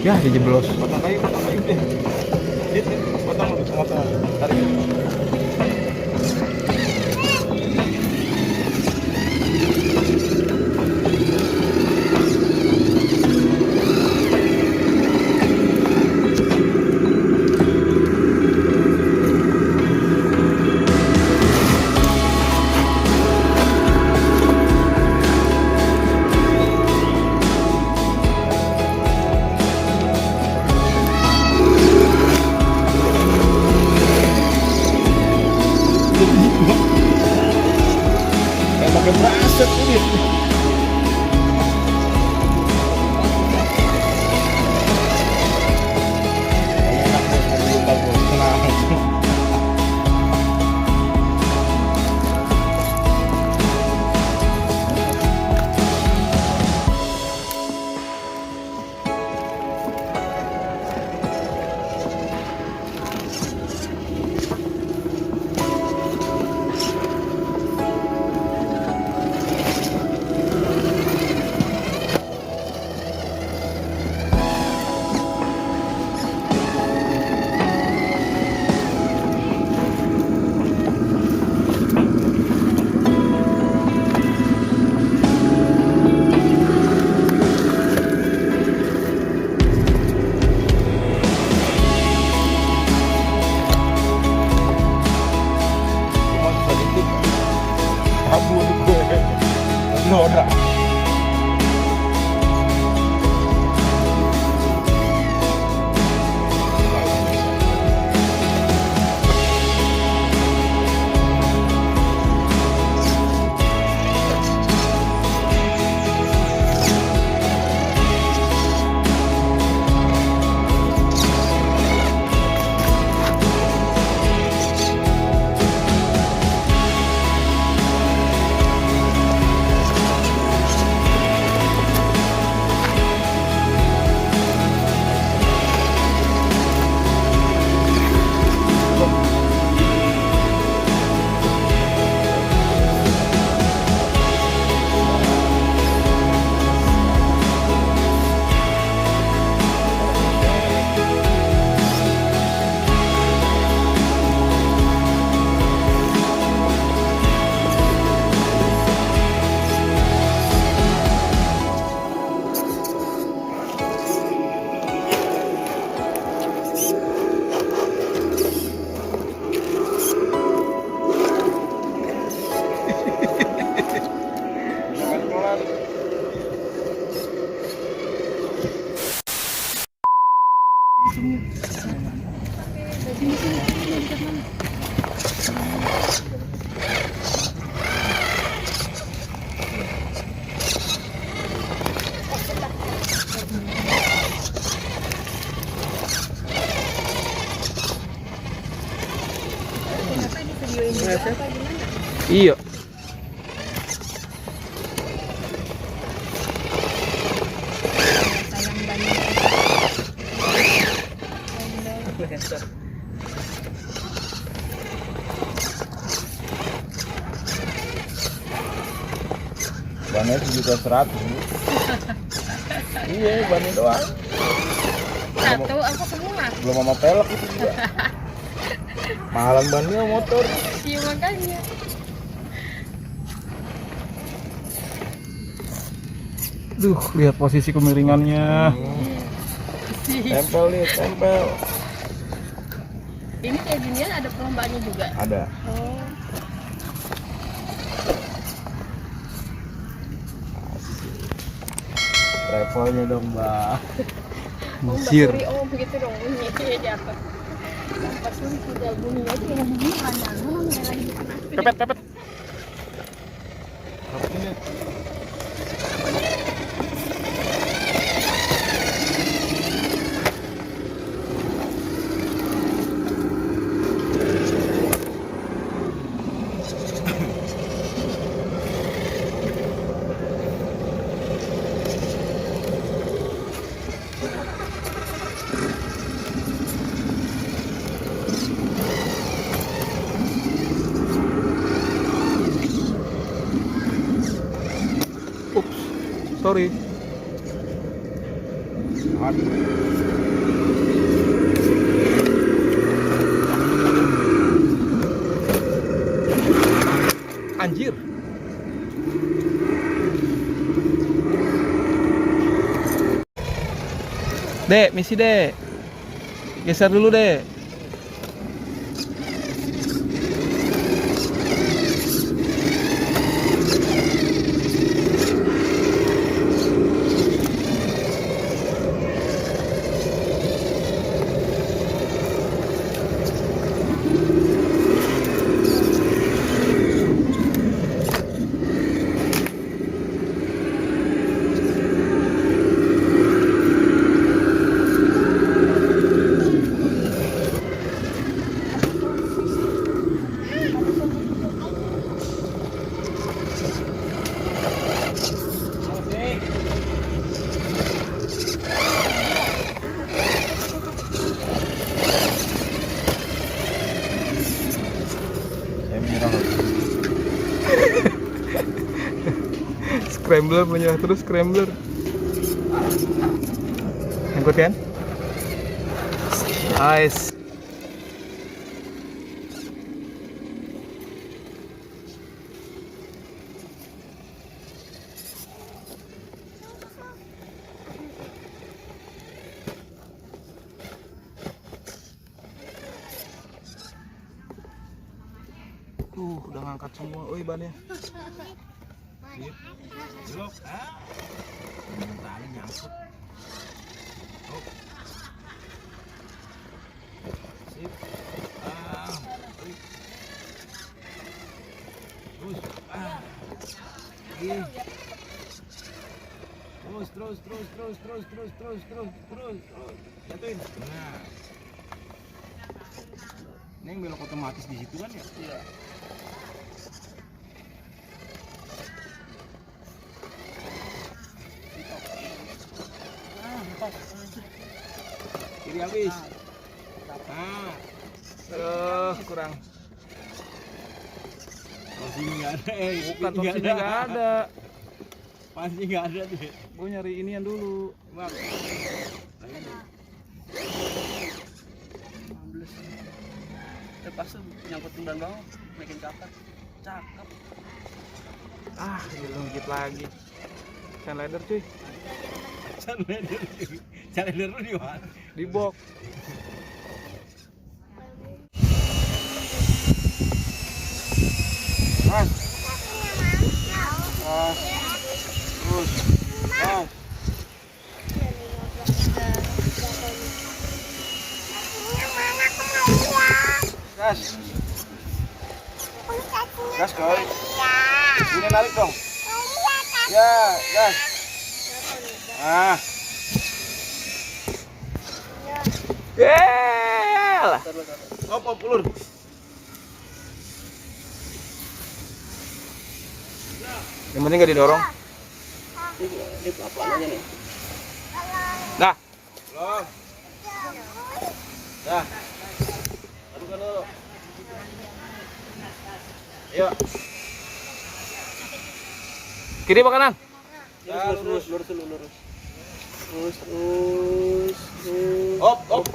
Ya, dijeblos. Potong kayu deh. Potong lu tengah-tengah. Tarik. Kayak pakai braset ini. Enak bos, tenang. Kabur gue, norak. Iya. Bannya 1.100.000. Iya, bannya doang. Satu apa semua? Belum sama pelek itu juga. Mahalan bannya motor. Iya makanya. Duh, lihat posisi kemiringannya. Tempel nih, tempel. Ini kayak ginian ada perlombaannya juga. Ada. Oh. Travelnya dong, Mbak. Mesir. Oh begitu dong bunyi jatuh. Pas ini sudah bunyi aja yang bunyi mana? Pepet, pepet. Anjir. Dek, misi dek. Geser dulu dek. Saya menyerah. Scrambler menyerah terus scrambler. Angkut kan? Nice. Udah ngangkat semua, oi bannya. Belok. Tali nyangkut. Oh. Sip. Terus. Lagi. Terus. Jatuhin. Nah. Ini yang belok otomatis di situ kan ya? Iya. Kiri habis. Kurang. Torsinya nggak ada. Bukan torsinya nggak ada. Pasti nggak ada tuh. Gue nyari inian dulu. Bang. Lepas tuh nyangkut ban bawah, naikin kakak. Cakep. Belum dikit lagi. Can leader cuy. Challenger lu di mana? Di box. Mas. Terus. Gas. Gas koi. Ini narik dong. Ya, gas. Yelah. Op, ulur. Yang penting gak didorong. Ini apa aja nih? Dah. Belum. Dah. Adukan dulu. Ayo. Kiri apa kanan? Ya, Lurus. Op.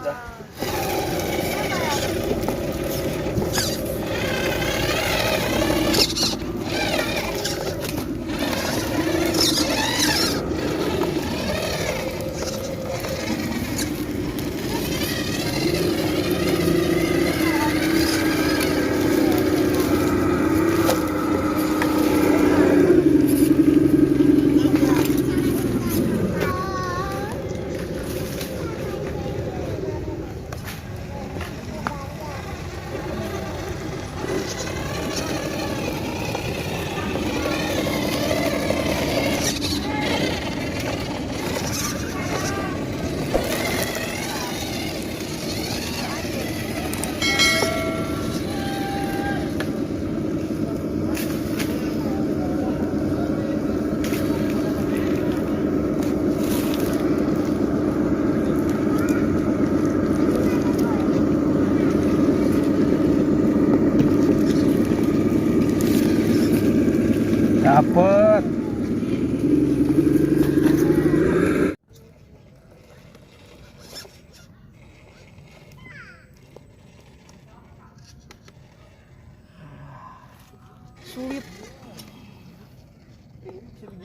Dah.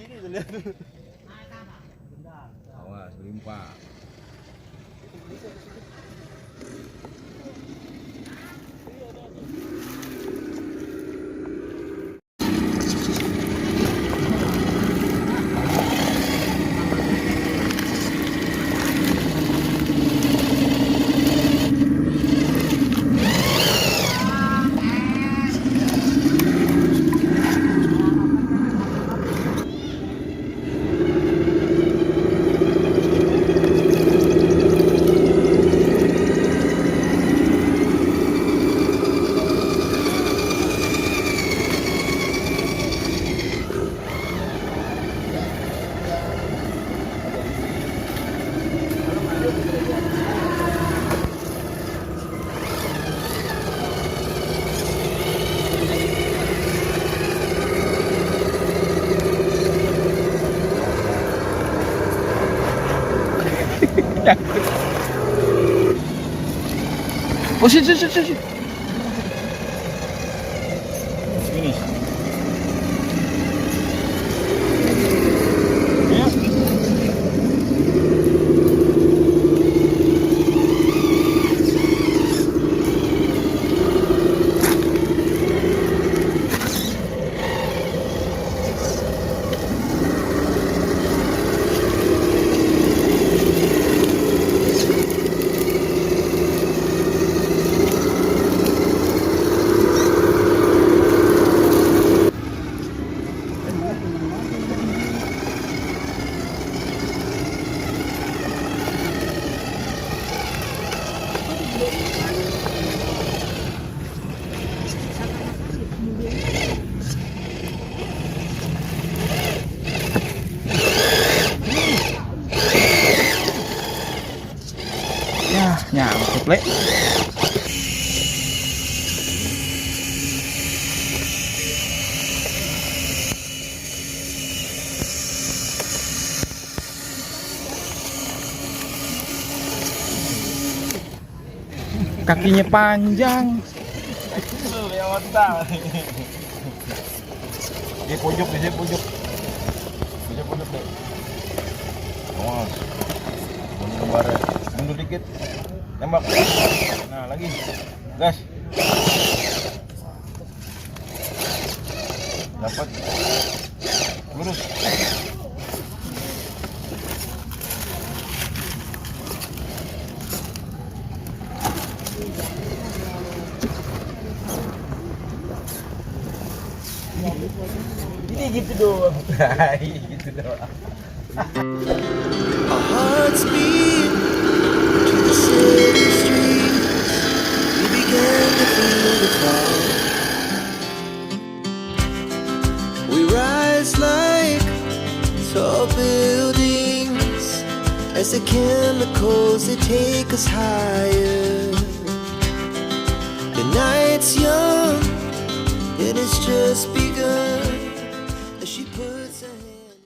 sini tuh lihat tuh. Awas limpah. Oh, sini. Ini. Ya. Ya, nyangkut, Le. Kakinya panjang. Tuh yang mata. Di pojok deh. Pojok deh. Awas. Mundur dikit. Tembak. Nah, lagi. Gas. Dapat. Lurus. Ini gitu doang. Gitu doang. Our hearts beat to the city streets. We began to feel the call. We rise like tall buildings as the chemicals they take us higher. The night's young, it has just begun.